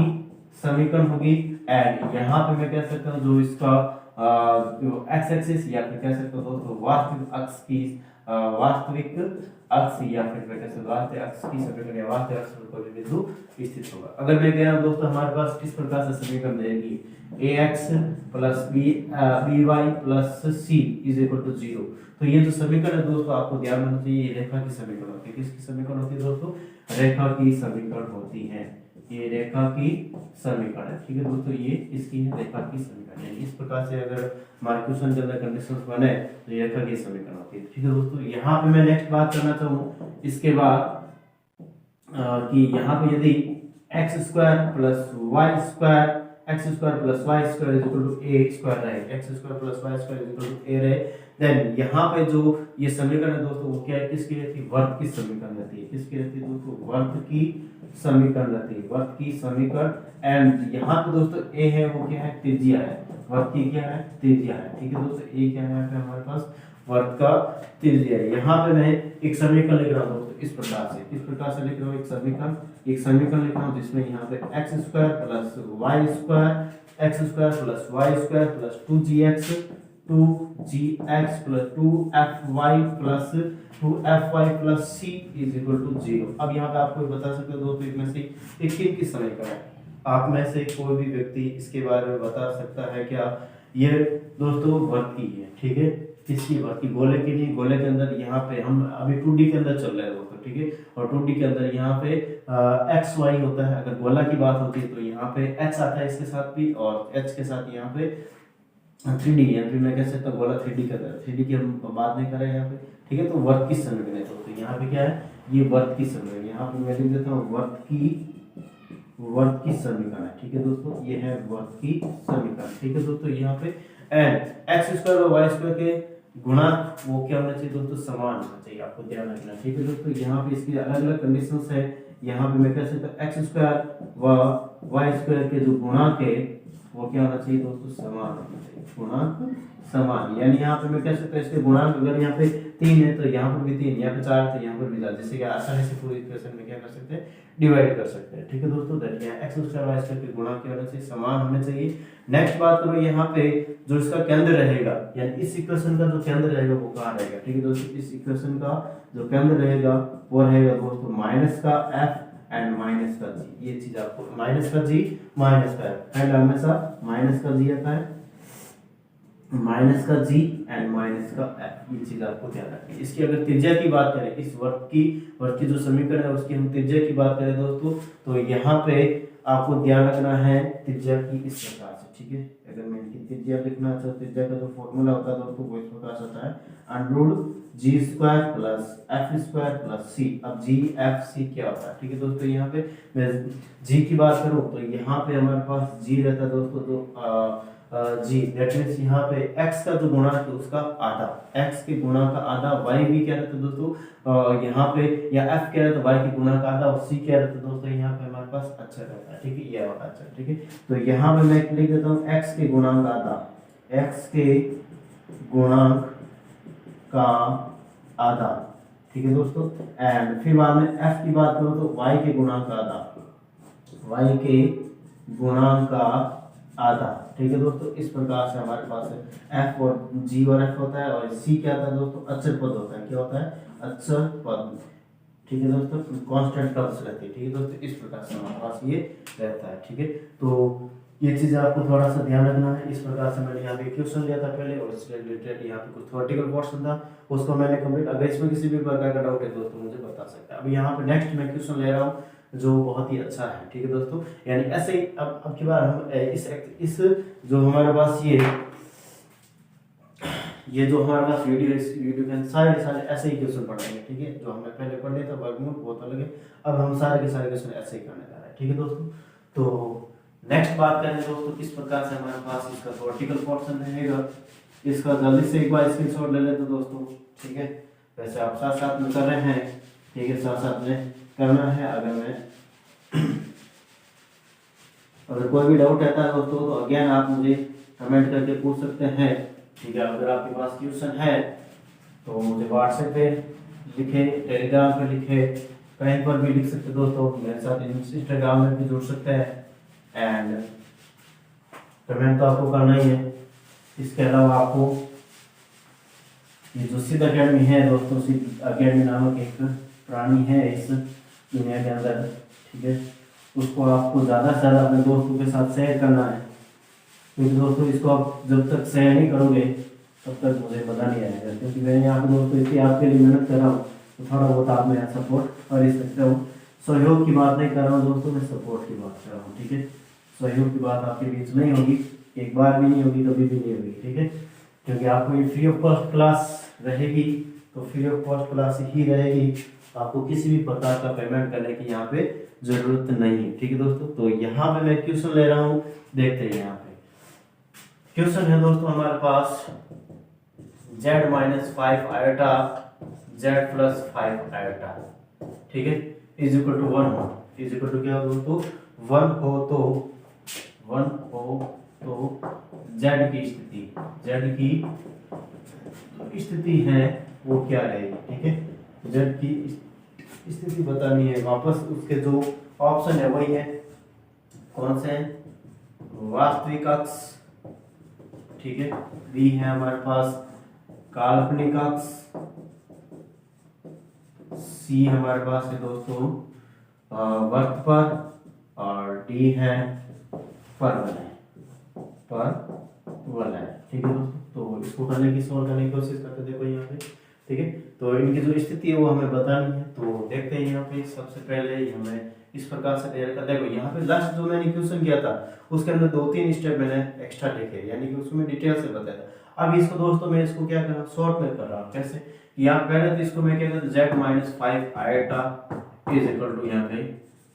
समीकरण होगी, एंड यहाँ पे मैं कह सकता हूँ जो इसका एक्स एक्सिस या फिर कह सकता हूँ दोस्तों वास्तविक अक्ष की वास्तविक अक्ष या फिर मैं कह सकता हूँ वास्तविक अक्ष की समीकरण या वास्तविक अक्ष पर कोई बिंदु स्थित होगा। अगर मैं कह रहा हूँ दोस्तों हमारे पास किस प्रकार से समीकरण रहेगी, ax plus by plus c is equal to 0। तो ये जो समीकरण है दोस्तों आपको ध्यान रखना चाहिए, ये रेखा की समीकरण होती है। किसकी समीकरण होती है दोस्तों, रेखा की समीकरण होती है। ये रेखा की समीकरण है। ठीक है दोस्तों, ये इसकी है रेखा की समीकरण है। इस प्रकार से अगर हमारे क्वेश्चन के अंदर कंडीशंस बने तो ये रेखा की समीकरण होती है। ठीक है दोस्तों, यहाँ पे मैं नेक्स्ट बात करना चाहूँ इसके बाद कि यहाँ पे यदि x square plus y square x square plus y square is equal to a square रहे, x square plus y square is equal to a रहे, देन यहाँ पे जो ये समीकरण है दोस्तों वो क्या है, किसकी रहती है, वर्ग की समीकरण रहती है। किसकी रहती है दोस्तों, वर्ग की समीकरण रहती है, वर्ग की समीकरण। एंड यहाँ पे दोस्तों a है वो क्या है, त्रिज्या है, वर्ग की क्या है, त्रिज्या है। ठीक है दोस्तों, a क्या है यहाँ पे हमारे पास वर्ग का त्रिज्या है। यहाँ पे मैं एक समीकरण लिख रहा हूँ दोस्तों इस प्रकार से लिख रहा हूँ एक समीकरण लिख रहा हूँ जिसमें यहाँ पे x square plus y square x square plus y square plus 2gx plus 2fy plus 2fy plus c is equal to 0। अब यहाँ पे आपको बता सकते हो दोस्तों इसमें से एक किस समीकरण है, आप में से कोई भी व्यक्ति इसके बारे में बता सकता है क्या, ये दोस्तों वर्ग की है। ठीक है, किसकी, वर्ग की, गोले की नहीं, गोले के अंदर यहाँ पे हम अभी 2D के अंदर चल रहे हैं दोस्तों। ठीक है, और 2D के अंदर यहाँ पे एक्स वाई होता है। अगर गोला की बात होती है तो यहाँ पे x आता है इसके साथ भी और h के साथ यहाँ पे 3D, या फिर मैं कह सकता हूँ गोला 3D का तरह, 3D की हम बात नहीं कर रहे हैं यहाँ पे। ठीक है, तो वर्ग की समीकरण है दोस्तों, यहाँ पे क्या है, ये वर्ग की समीकरण, यहाँ पे मैं लिख देता हूँ वर्ग की समीकरण है। ठीक है दोस्तों, ये है वर्ग की समीकरण। ठीक है दोस्तों, यहाँ पे एंड एक्स स्क्वायर और वाई स्क्वायर के गुणा वो क्या होना चाहिए दोस्तों, समान होना चाहिए, आपको ध्यान रखना। ठीक है दोस्तों, यहाँ पे इसकी अलग अलग कंडीशंस है। यहाँ पे मैं कह सकता हूँ एक्स स्क्वायर व वाई स्क्वायर के जो गुणांक है वो क्या होना चाहिए दोस्तों, समान होना चाहिए, गुणांक समान। यानी यहाँ पे मैं कह सकता हूँ इसके गुणांक अगर यहाँ पे 3 है तो यहाँ पर भी 3, यहाँ पे 4 तो यहाँ पर भी 4, जिससे कि आसानी से पूरी इक्वेशन में क्या कर सकते हैं, डिवाइड कर सकते हैं। ठीक है दोस्तों, दैट यहाँ एक्स स्क्वायर वाई स्क्वायर के गुणांक क्या होना चाहिए, समान होने चाहिए। नेक्स्ट बात करो यहाँ पे जो इसका केंद्र रहेगा, यानी इस इक्वेशन का जो केंद्र रहेगा वो कहाँ रहेगा। ठीक है दोस्तों, इस इक्वेशन का जो केंद्र रहेगा वो रहेगा दोस्तों माइनस का f एंड माइनस का g। ये चीज आपको माइनस का g माइनस का f एंड हमेशा माइनस का g आता है, माइनस का g एंड माइनस का f, ये चीज आपको ध्यान रखनी है। इसकी अगर त्रिज्या की बात करें, इस वर्ग की जो समीकरण है उसकी हम त्रिज्या की बात करें दोस्तों, तो यहाँ पे आपको ध्यान रखना है त्रिज्या की इस प्रकार से। ठीक है, अगर मैं इनकी त्रिज्या लिखना चाहूँ, त्रिज्या का जो फॉर्मूला होता है दोस्तों वो इस प्रकार से होता है under root g square plus f square plus c। अब g f c क्या होता है। ठीक है दोस्तों, यहाँ पे मैं g की बात करूँ तो यहाँ पे हमारे पास g रहता है दोस्तों, तो g दैट मींस यहाँ पे x का जो गुणांक है उसका आधा, x के गुणांक का आधा, y भी क्या रहता है दोस्तों यहाँ पे, या f क्या रहता है y के गुणांक का आधा, और c क्या रहता है दोस्तों यहाँ पे हमारे पास अच्छा रहता है। ठीक है, ये वाला अच्छा। ठीक है, तो यहाँ पे मैं लिख देता हूँ x के गुणांक आधा, x के गुणांक का आधा। ठीक है दोस्तों, एंड फिर बाद में f की बात करो तो y के गुणांक का आधा, y के गुणांक का आधा। ठीक है दोस्तों, इस प्रकार से हमारे पास f और g और f होता है, और c क्या होता है दोस्तों, अचर पद होता है। क्या होता है, अचर पद। ठीक है दोस्तों, कांस्टेंट टर्म्स रहती है। ठीक है दोस्तों, इस प्रकार से हमारे पास ये रहता है। ठीक है, तो ये चीज़ आपको थोड़ा सा ध्यान रखना है। इस प्रकार से मैंने यहाँ पे क्वेश्चन लिया था पहले और इससे रिलेटेड यहाँ पे कुछ थ्योरेटिकल पोर्शन था, उसको मैंने कंप्लीट। अगर इसमें किसी भी प्रकार का डाउट है दोस्तों मुझे बता सकते हैं। अभी यहाँ पे नेक्स्ट मैं क्वेश्चन ले रहा हूँ जो बहुत ही अच्छा है, ठीक है दोस्तों। यानी ऐसे ही अब की बार हम इस जो हमारे पास ये जो हमारे पास वीडियो, इस वीडियो के सारे ऐसे ही क्वेश्चन पढ़ेंगे, ठीक है। जो हमने पहले पढ़ लिया था वर्गमूल बहुत अलग है, अब हम सारे के सारे क्वेश्चन ऐसे ही करने जा रहे हैं, ठीक है दोस्तों। तो नेक्स्ट बात करें दोस्तों किस प्रकार से हमारे पास इसका थ्योरेटिकल पोर्शन रहेगा। इसका जल्दी से एक बार स्क्रीनशॉट ले लेते दोस्तों, ठीक है। वैसे आप साथ साथ में कर रहे हैं, ठीक है, साथ साथ में करना है। अगर कोई भी डाउट रहता है दोस्तों तो अगेन आप मुझे कमेंट करके पूछ सकते हैं, ठीक है। अगर आपके पास क्वेश्चन है तो मुझे व्हाट्सएप पे लिखे, टेलीग्राम पे लिखे, कहीं पर भी लिख सकते दोस्तों। मेरे साथ इंस्टाग्राम में भी जुड़ सकते हैं एंड कमेंट तो आपको करना ही है। इसके अलावा आपको ये जो सिद्ध अकेडमी है दोस्तों, सिद्ध अकेडमी नामक एक प्राणी है इस दुनिया के अंदर, ठीक है, उसको आपको ज़्यादा से ज़्यादा अपने दोस्तों के साथ शेयर करना है। क्योंकि दोस्तों इसको आप जब तक शेयर नहीं करोगे तब तक मुझे पता नहीं आएगा, क्योंकि मैं यहाँ पे दोस्तों इतनी आपके लिए मेहनत कर रहा हूँ तो थोड़ा बहुत आप मेरा सपोर्ट कर ही सकते हो। सहयोग की बात नहीं कर रहा हूँ दोस्तों, मैं सपोर्ट की बात कर रहा हूँ, ठीक है। सहयोग की बात आपके बीच नहीं होगी, एक बार भी नहीं होगी, कभी भी नहीं होगी, ठीक है। क्योंकि आपको ये फ्री ऑफ कॉस्ट क्लास रहेगी तो फ्री ऑफ कॉस्ट क्लास ही रहेगी, आपको किसी भी प्रकार का पेमेंट करने की यहाँ पे जरूरत नहीं है, ठीक है दोस्तों। तो यहाँ पे मैं क्वेश्चन ले रहा हूँ, देखते हैं। यहाँ पे क्वेश्चन है दोस्तों हमारे पास z minus 5 iota z plus 5 iota, ठीक है, इज इक्वल टू 1 हो, इज इक्वल टू क्या हो दोस्तों 1 हो तो z की स्थिति, z की स्थिति है वो क्या रहेगी, ठीक है। z की स्थिति बतानी है, वापस उसके जो ऑप्शन है वही है, कौन से हैं, वास्तविक अक्ष, ठीक है, बी है हमारे पास काल्पनिक अक्ष, सी हमारे पास है दोस्तों वक्र पर, और डी है परवलय, ठीक है दोस्तों। तो इसको सॉल्व करने की कोशिश करते देखो यहाँ पे, ठीक है। तो इनकी जो स्थिति है वो हमें बतानी है, तो देखते हैं यहाँ पे। सबसे पहले हमें इस प्रकार से तैयार कर देखो, यहाँ पे लास्ट जो मैंने क्वेश्चन किया था उसके अंदर 2-3 स्टेप मैंने एक्स्ट्रा लिखे, यानी कि उसमें डिटेल से बताया था। अब इसको दोस्तों मैं इसको क्या कर रहा हूँ, शॉर्ट में कर रहा हूँ। कैसे, यहाँ पहले तो इसको मैं क्या करता हूँ, z minus 5 iota is equal to यहाँ पे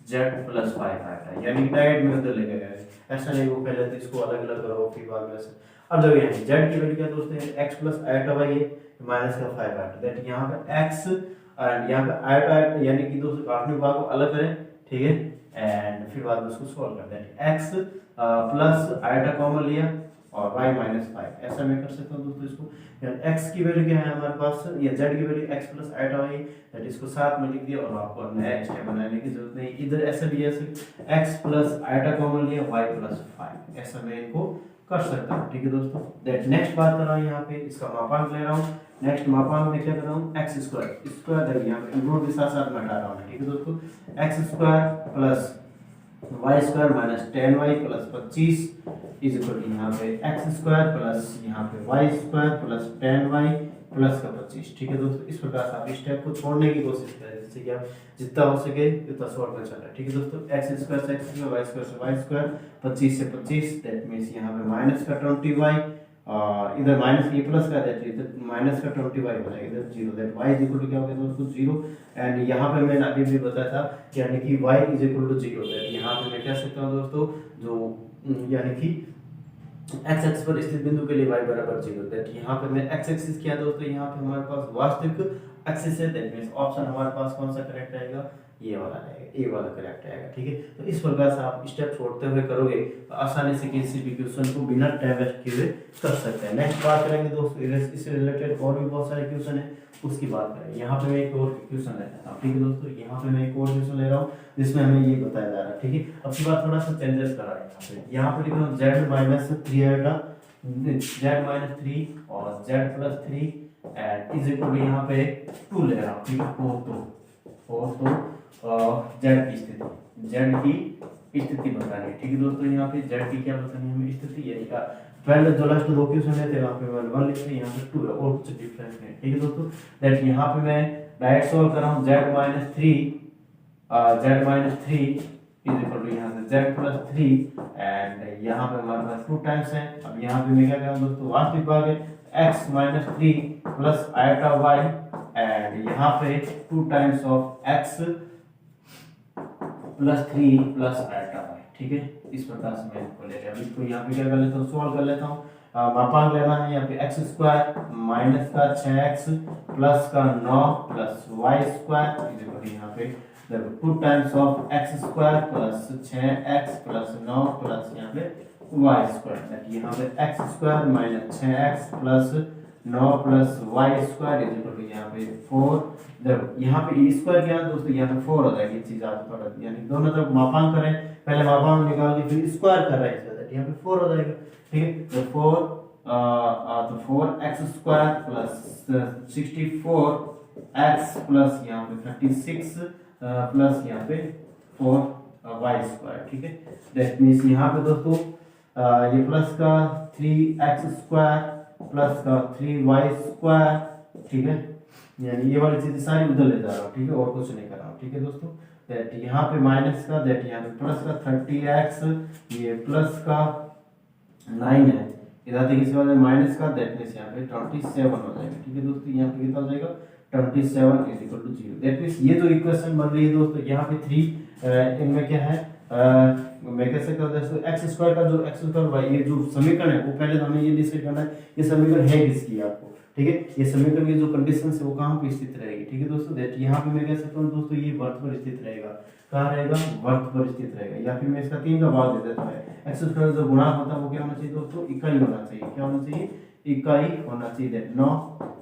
z प्लस 5 आयोटा, यानी कि डायरेक्ट में उधर लेके गए, ऐसा नहीं वो पहले तो इसको अलग अलग करो फिर बाद में ऐसे। अब जब यहाँ z की वैल्यू क्या दोस्तों x plus iota by minus का 5 आयोटा, दैट यहाँ पे x एंड यहाँ पे आयोटा यानी कि दोस्तों काटने भाग को अलग करें, ठीक है, एंड फिर बाद में उसको सॉल्व कर दें। x प्लस आयोटा कॉमन लिया और y माइनस 5, ऐसा मैं कर सकता हूँ दोस्तों। इसको x की वैल्यू क्या है हमारे पास, या z की value x plus iota y, that इसको साथ में लिख दिया और आपको नया स्टेप बनाने की जरूरत नहीं। इधर ऐसा भी x प्लस आयोटा कॉमन लिया y प्लस 5, ऐसा मैं इनको कर सकता हूँ, ठीक है दोस्तों। दैट नेक्स्ट बात कर रहा हूँ यहाँ पे, इसका मापांक ले रहा हूँ। नेक्स्ट मापांक में क्या कर रहा हूँ, x स्क्वायर देखिए यहाँ पे इंक्लूड के साथ साथ में हटा रहा हूँ, ठीक है दोस्तों। x square plus y square minus 10y plus 25 is equal to यहाँ पे x स्क्वायर प्लस यहाँ पे y square plus 10y plus का 25, ठीक है दोस्तों। इस प्रकार से आप इस स्टेप को छोड़ने की कोशिश करें, जिससे कि आप जितना हो सके उतना शॉर्ट में चला, ठीक है दोस्तों। x स्क्वायर से x स्क्वायर, y स्क्वायर से y स्क्वायर, 25 से 25, दैट मींस यहाँ पे माइनस का 20y और इधर माइनस ए प्लस का, दैट इधर माइनस का 20y हो जाएगा, इधर 0, that y is equal to क्या हो गया दोस्तों 0। एंड यहाँ पे मैंने अभी भी बताया था यानी कि y is equal to 0, that यहाँ पे मैं कह सकता हूँ दोस्तों जो यानी कि x एक्सिस पर स्थित बिंदु के लिए y बराबर 0, दैट यहाँ पे मैं x एक्सिस किया दोस्तों, यहाँ पे हमारे पास वास्तविक एक्सिस है, दैट मींस ऑप्शन हमारे पास कौन सा करेक्ट रहेगा, ये वाला रहेगा, ए वाला करेक्ट रहेगा, ठीक है। तो इस प्रकार से आप स्टेप छोड़ते हुए करोगे तो आसानी से किसी भी क्वेश्चन को बिना टाइम वेस्ट किए हुए कर सकते हैं। नेक्स्ट बात करेंगे दोस्तों, इससे रिलेटेड और भी बहुत सारे क्वेश्चन है, उसकी बात करें। यहाँ पे मैं एक और क्वेश्चन ले रहा हूँ, ठीक है दोस्तों। यहाँ पे मैं एक और क्वेश्चन ले रहा हूँ जिसमें हमें ये बताया जा रहा है, ठीक है। अब की बात थोड़ा सा चेंजेस करा है, यहाँ पे लिख रहा हूँ z माइनस 3 आएगा, z माइनस 3 और z plus 3 and is equal to यहाँ पे 2 ले रहा हूँ, ठीक है। तो z की स्थिति, z की स्थिति बतानी है। ठीक है दोस्तों, यहाँ पे जेड की क्या बतानी है हमें, स्थिति, यानी का पहले जो लास्ट दो क्वेश्चन है थे वहाँ पे 1 लिखते हैं, यहाँ पे 2 है, और कुछ डिफरेंस नहीं। ठीक है दोस्तों, दैट यहाँ पे मैं डायरेक्ट सॉल्व कर रहा हूँ, z minus three is equal to यहाँ से z प्लस थ्री, एंड यहाँ पे हमारे पास 2 टाइम्स है। अब यहाँ पे मैं क्या कर रहा हूँ दोस्तों, वास्तविक भाग है x minus three plus iota y, and यहाँ पे 2 times of x plus three plus iota y। ठीक है, इस प्रकार से मैं इसको ले लिया। अब इसको यहाँ पे क्या कर लेता हूँ, सॉल्व कर लेता हूँ। मापांक लेना है यहाँ पे एक्स स्क्वायर माइनस का 6x प्लस का 9 plus y square is equal यहाँ पे 2 times of x square plus 6x plus 9 plus यहाँ पे वाई स्क्वायर, यहाँ पे x square minus 6x plus 9 plus y square is equal to यहाँ पे 4। देखो यहाँ पे ई स्क्वायर क्या है दोस्तों, यहाँ पे 4 हो जाएगी, चीज आप थोड़ा यानी दोनों तरफ मापांक करें, पहले मापांक निकाल के फिर स्क्वायर कर रहे हैं इसका, यहाँ पे 4 हो जाएगा। ठीक है, तो 4x square plus 64x plus यहाँ पे 36 प्लस यहाँ पे 4y स्क्वायर। ठीक है, दैट मींस यहाँ पे दोस्तों ये प्लस का 3x स्क्वायर प्लस का 3y स्क्वायर। ठीक है, यानी ये वाली चीजें सारी उधर ले जा रहा हूँ। ठीक है, और कुछ नहीं कर रहा हूँ। ठीक है दोस्तों, दैट यहाँ पे माइनस का, दैट यहाँ पे प्लस का 30x, ये प्लस का 9 है, इधर देखिए इसके बाद माइनस का, दैट मींस यहाँ पे 27 हो जाएगा। ठीक है दोस्तों, यहाँ पे कितना हो जाएगा 27 is equal to 0। That means ये जो इक्वेशन बन रही है दोस्तों, यहाँ पे 3 इनमें क्या है, मैं कह सकता हूँ दोस्तों एक्स स्क्वायर का जो एक्स स्क्वायर वाई, ये जो समीकरण है वो पहले तो हमें ये डिसाइड करना है ये समीकरण है किसकी आपको। ठीक है, ये समीकरण की जो कंडीशन है वो कहाँ पे स्थित रहेगी। ठीक है दोस्तों, दैट यहाँ पे मैं कह सकता हूँ दोस्तों ये वर्त पर स्थित रहेगा। कहाँ रहेगा, वर्त पर स्थित रहेगा, या फिर मैं इसका 3 का भाग दे देता है। एक्स स्क्वायर जो गुणांक होता है वो क्या होना चाहिए दोस्तों, इकाई होना चाहिए। क्या होना चाहिए, इकाई होना चाहिए। दैट 9,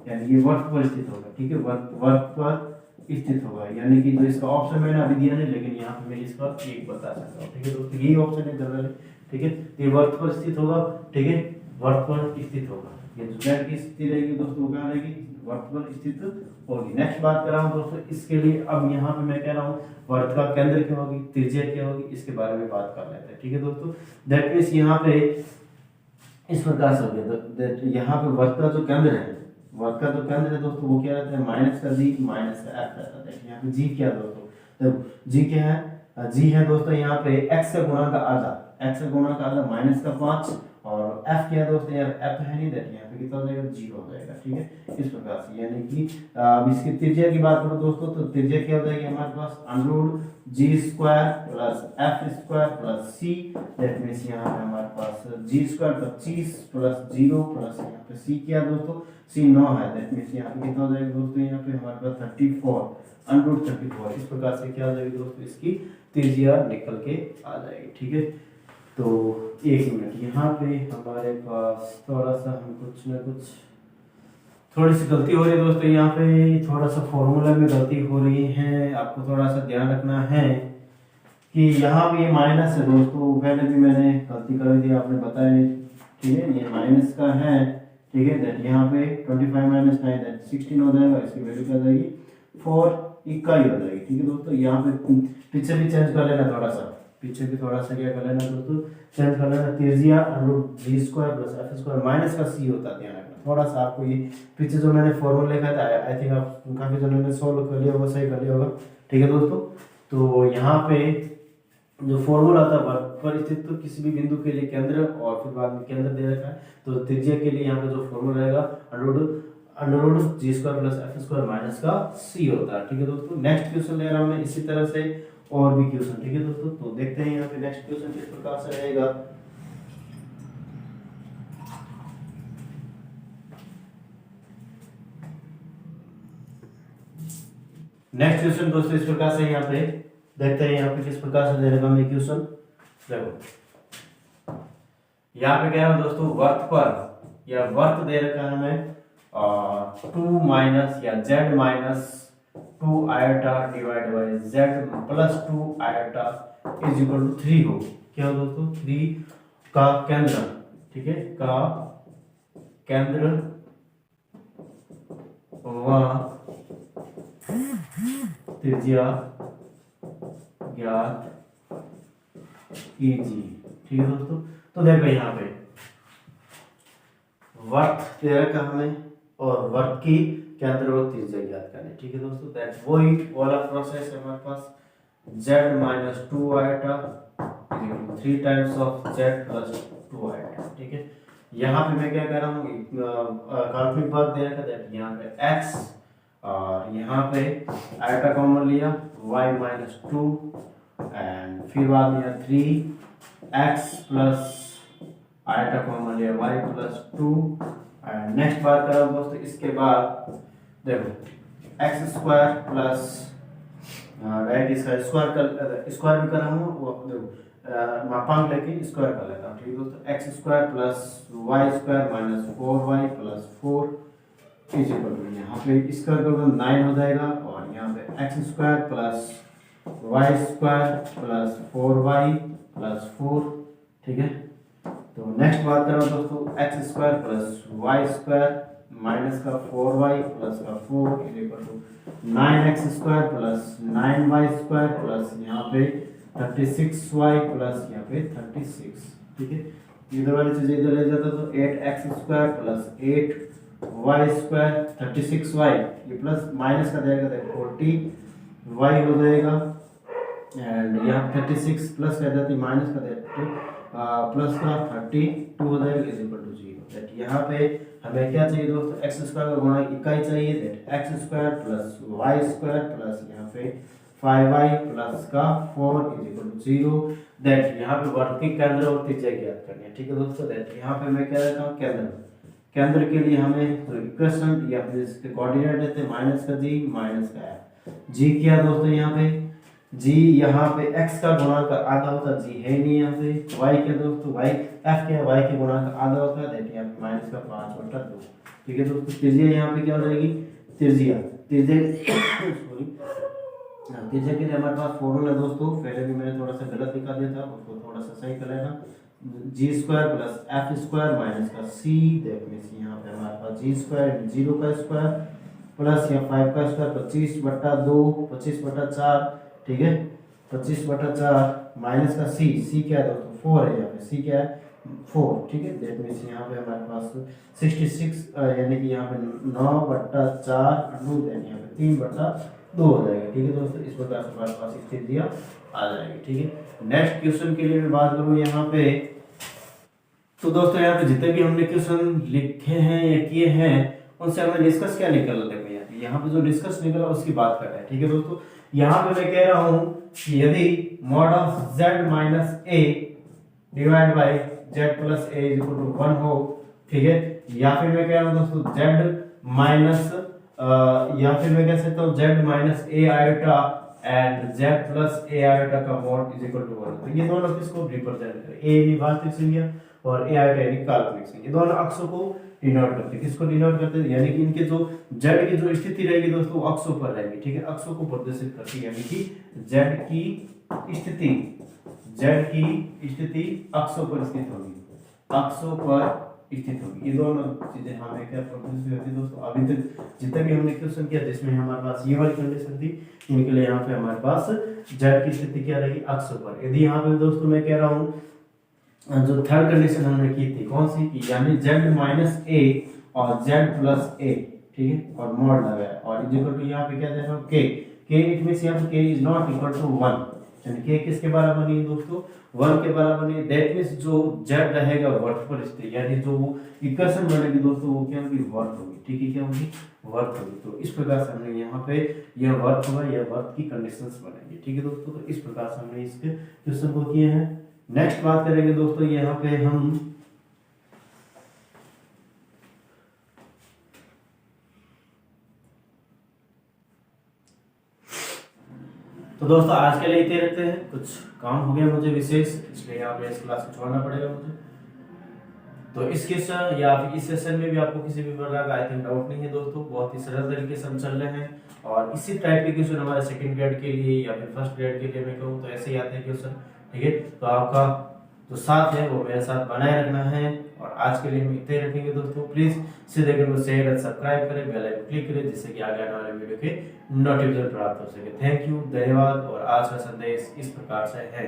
यानी ये वर्त पर स्थित होगा। ठीक है, वर्त पर स्थित होगा, यानी कि जो इसका ऑप्शन मैंने अभी दिया नहीं, लेकिन यहाँ पे मैं इसका एक बता सकता हूँ। ठीक है दोस्तों, यही ऑप्शन है जनरल। ठीक है, ये वर्त पर स्थित होगा। ठीक है, वर्त पर स्थित होगा, ये जो z की स्थिति रहेगी दोस्तों वो क्या रहेगी, वर्त पर स्थित होगी। नेक्स्ट बात कर रहा हूँ दोस्तों इसके लिए, अब यहाँ पे मैं कह रहा हूँ वर्त का केंद्र क्या होगी, त्रिज्या क्या होगी, इसके बारे में बात कर लेते हैं। ठीक है दोस्तों, दैट मींस यहाँ पे इस प्रकार से हो गया, यहाँ पे वर्त का जो केंद्र है, वर्त का जो केंद्र है दोस्तों वो क्या रहता है, माइनस का जी माइनस का एफ रहता है। यहाँ पे जी क्या दोस्तों, तो जी क्या है, जी है दोस्तों यहाँ पे एक्स का गुणा का आधा, एक्स का गुणा का आधा माइनस का 5, और एफ क्या है दोस्तों, यार एफ है नहीं, दैट यहाँ पे कितना हो जाएगा 0 हो जाएगा। ठीक है, इस प्रकार से, यानी कि अब इसकी त्रिज्या की बात करो दोस्तों, तो त्रिज्या क्या हो जाएगी हमारे पास under root G square plus F square plus C, that means यहाँ पे हमारे पास जी स्क्वायर 25 प्लस 0 प्लस यहाँ पे सी क्या दोस्तों, सी 9 है, दैट मींस यहाँ पे कितना हो जाएगा दोस्तों, यहाँ पे हमारे पास 34 अंडररूट 34। इस प्रकार से क्या हो जाएगी दोस्तों, इसकी त्रिज्या निकल के आ जाएगी। ठीक है, तो एक मिनट, यहाँ पे हमारे पास थोड़ा सा हम कुछ ना कुछ थोड़ी सी गलती हो रही है दोस्तों, यहाँ पे थोड़ा सा फॉर्मूला में गलती हो रही है, आपको थोड़ा सा ध्यान रखना है कि यहाँ पे ये माइनस है दोस्तों, पहले भी मैंने गलती कर दी, आपने बताया नहीं। ठीक है, ये माइनस का है। ठीक है, दैट यहाँ पे 25 माइनस 9 दैट 16 हो जाएगा, इसकी वैल्यू क्या जाएगी 4 इकाई हो जाएगी। ठीक है दोस्तों, यहाँ पे पीछे भी चेंज कर लेना, थोड़ा सा पीछे भी थोड़ा सा क्या कर लेना दोस्तों, चेंज कर लेना, त्रिज्या under root G square plus F square minus का सी होता है, ध्यान रखना थोड़ा सा। आपको ये पीछे जो मैंने फॉर्मूला लिखा था, आई थिंक आप काफी जनों ने सॉल्व कर लिया होगा, सही कर लिया होगा। ठीक है दोस्तों, तो यहाँ पे जो फॉर्मूला था वर्त पर स्थित तो किसी भी बिंदु के लिए केंद्र और फिर बाद में केंद्र दे रखा है, तो त्रिज्या के लिए यहाँ पे जो फॉर्मूला रहेगा under root G square plus F square minus का सी होता है। ठीक है दोस्तों, नेक्स्ट क्वेश्चन ले रहा हूँ मैं इसी तरह से और भी क्वेश्चन। ठीक है दोस्तों, तो देखते हैं यहाँ पे नेक्स्ट क्वेश्चन किस प्रकार से रहेगा। नेक्स्ट क्वेश्चन दोस्तों इस प्रकार से, यहाँ पे देखते हैं यहाँ पे किस प्रकार से दे रखा हमें क्वेश्चन। देखो यहाँ पे कह रहा हूँ दोस्तों वर्त पर या वर्त दे रखा है हमें 2 माइनस या z minus 2 iota divide by z plus 2 iota is equal to 3 हो। क्या हो दोस्तों, 3 का केंद्र, ठीक है, का केंद्र व त्रिज्या ज्ञात Eg, ठीक है दोस्तों। तो देखो यहाँ पे वर्क दे रखा हमें और वर्क की केंद्रवत त्रिज्या ज्ञात करनी, ठीक है दोस्तों। दैट वही वाला प्रोसेस है हमारे पास, z minus 2 iota 3 times of z plus 2 iota, ठीक है। यहाँ पे मैं क्या कर रहा हूँ, काल्पनिक भाग दे रखा है, यहाँ पे x और यहाँ पे आइटा कॉमन लिया y माइनस 2 एंड फिर बाद में 3x प्लस आइटा कॉमन लिया y प्लस 2 एंड नेक्स्ट बात करो दोस्तों, इसके बाद देखो एक्स स्क्वायर प्लस राइट इसका स्क्वायर भी कर रहा हूँ, वो देखो मापांक लेके स्क्वायर कर लेता हूँ, ठीक है दोस्तों। X square plus y square minus 4y plus 4 is equal to, यहाँ पे स्क्वायर करोगे 9 हो जाएगा और यहाँ पे x square plus y square plus 4y plus 4, ठीक है। तो नेक्स्ट बात करो दोस्तों, x square plus y square minus का 4y प्लस का 4 is equal to 9x square plus 9y square plus यहाँ पे 36y प्लस यहाँ पे 36, ठीक है। इधर वाली चीज इधर ले जाता तो 8x square plus 8y square 36y, ये प्लस माइनस का जाएगा तो 40y हो जाएगा एंड यहाँ 36 प्लस का जाती माइनस का जाएगा प्लस का 32 हो जाएगा इज इक्वल टू 0। दैट यहाँ पे हमें क्या चाहिए दोस्तों, एक्स स्क्वायर का गुणा इकाई चाहिए, that x square plus y square plus यहाँ पे 5y प्लस का 4 इज इक्वल टू 0। दैट यहाँ पे वर्ग की केंद्र और त्रिज्या ज्ञात करनी है, ठीक है दोस्तों। दैट यहाँ पे मैं क्या देता हूँ, केंद्र के लिए हमें तो इक्वेशन या फिर इसके कोऑर्डिनेट देते हैं माइनस का g माइनस का f। g क्या दोस्तों, यहाँ पे g यहाँ पे x का गुणांक आधा होता है, g है नहीं यहाँ पे। y क्या दोस्तों, y f क्या है, y के गुणांक आधा होता है, दैट यहाँ पे माइनस का 5/2, ठीक है दोस्तों। त्रिज्या यहाँ पे क्या हो जाएगी, त्रिज्या सॉरी त्रिज्या के लिए हमारे पास फॉर्मूला दोस्तों, पहले भी मैंने थोड़ा सा गलत लिखा दिया था, उसको थोड़ा सा सही कर लेना। G square plus F square minus का सी, दैट मींस यहाँ पे हमारे पास जी स्क्वायर 0 का स्क्वायर प्लस यहाँ 5 का स्क्वायर 25/2 25/4, ठीक है 25/4 माइनस का सी क्या है दोस्तों 4 है, यहाँ पे सी क्या है 4, ठीक है। दैट मींस यहाँ पे हमारे पास 66 यानी कि यहाँ पे 9/4 देन यहाँ पे 3/2 हो जाएगा, ठीक है दोस्तों। इस प्रकार से हमारे पास त्रिज्या आ जाएगी, ठीक है। नेक्स्ट क्वेश्चन के लिए मैं बात करूँ यहाँ पे, तो दोस्तों यहाँ पे जितने भी हमने क्वेश्चन लिखे हैं या किए हैं उनसे हमें डिस्कस क्या निकल रहा है, यहाँ पे जो डिस्कस निकला उसकी बात कर रहे हैं, ठीक है दोस्तों। यहाँ पे मैं कह रहा हूँ कि यदि mod of z minus a divide by z plus a is equal to 1 हो, ठीक है। या फिर मैं कह रहा हूँ दोस्तों z माइनस या फिर मैं कह सकता हूँ z minus a iota and z plus a iota का मॉड इज इक्वल टू 1। तो ये दोनों किसको रिप्रेजेंट करें, a यानी वास्तविक संख्या और a आयोटा यानी काल्पनिक संख्या, दोनों अक्षों को डिनोट करते हैं। किसको डिनोट करते हैं, यानी कि इनके जो z की जो स्थिति रहेगी दोस्तों वो अक्षों पर रहेगी, ठीक है। अक्षों को प्रदर्शित करती है, यानी कि z की स्थिति अक्षों पर स्थित होगी, अक्षों पर स्थित होगी। ये दोनों चीजें हमें क्या प्रदर्शित होती है दोस्तों। अभी तक जितना भी हमने क्वेश्चन किया जिसमें हमारे पास ये वाली कंडीशन थी, इनके लिए यहाँ पे हमारे पास z की स्थिति क्या रहेगी अक्षों पर। यदि यहाँ पे दोस्तों मैं कह रहा हूँ जो थर्ड कंडीशन हमने की थी कौन सी, यानी z माइनस a और z प्लस a, ठीक है, और मॉड लगाया और इज इक्वल टू यहाँ पे क्या दे रहा हूँ k इट मींस यहाँ पे k is not equal to 1, यानी k किसके बराबर नहीं है दोस्तों 1 के बराबर नहीं। दैट मींस जो z रहेगा वर्त पर स्थित, यानी जो इक्वेशन बनेगी दोस्तों वो क्या होगी वर्त होगी, ठीक है, क्या होगी वर्त होगी। तो इस प्रकार से हमने यहाँ पे यह वर्त होगा, यह वर्त की कंडीशंस बनेगी, ठीक है दोस्तों। तो इस प्रकार से हमने इसके क्वेश्चन को किए हैं। नेक्स्ट बात करेंगे दोस्तों यहाँ पे हम तो दोस्तों आज के लिए इतने रखते हैं, कुछ काम हो गया मुझे विशेष, इसलिए यहाँ पे इस क्लास को छोड़ना पड़ेगा मुझे। तो इस क्वेश्चन या फिर इस सेशन में भी आपको किसी भी प्रकार का आई थिंक डाउट नहीं है दोस्तों, बहुत ही सरल तरीके से हम चल रहे हैं और इसी टाइप के क्वेश्चन हमारे सेकंड ग्रेड के लिए या फिर फर्स्ट ग्रेड के लिए मैं कहूँ तो ऐसे ही आते हैं क्वेश्चन, ठीक है। तो आपका जो साथ है वो मेरे साथ बनाए रखना है और आज के लिए हम इतने रखेंगे दोस्तों। प्लीज सीधे को शेयर और सब्सक्राइब करें, बेल आइकन क्लिक करें जिससे कि आगे आने वाले वीडियो के नोटिफिकेशन प्राप्त हो सके। थैंक यू, धन्यवाद। और आज का संदेश इस प्रकार से है।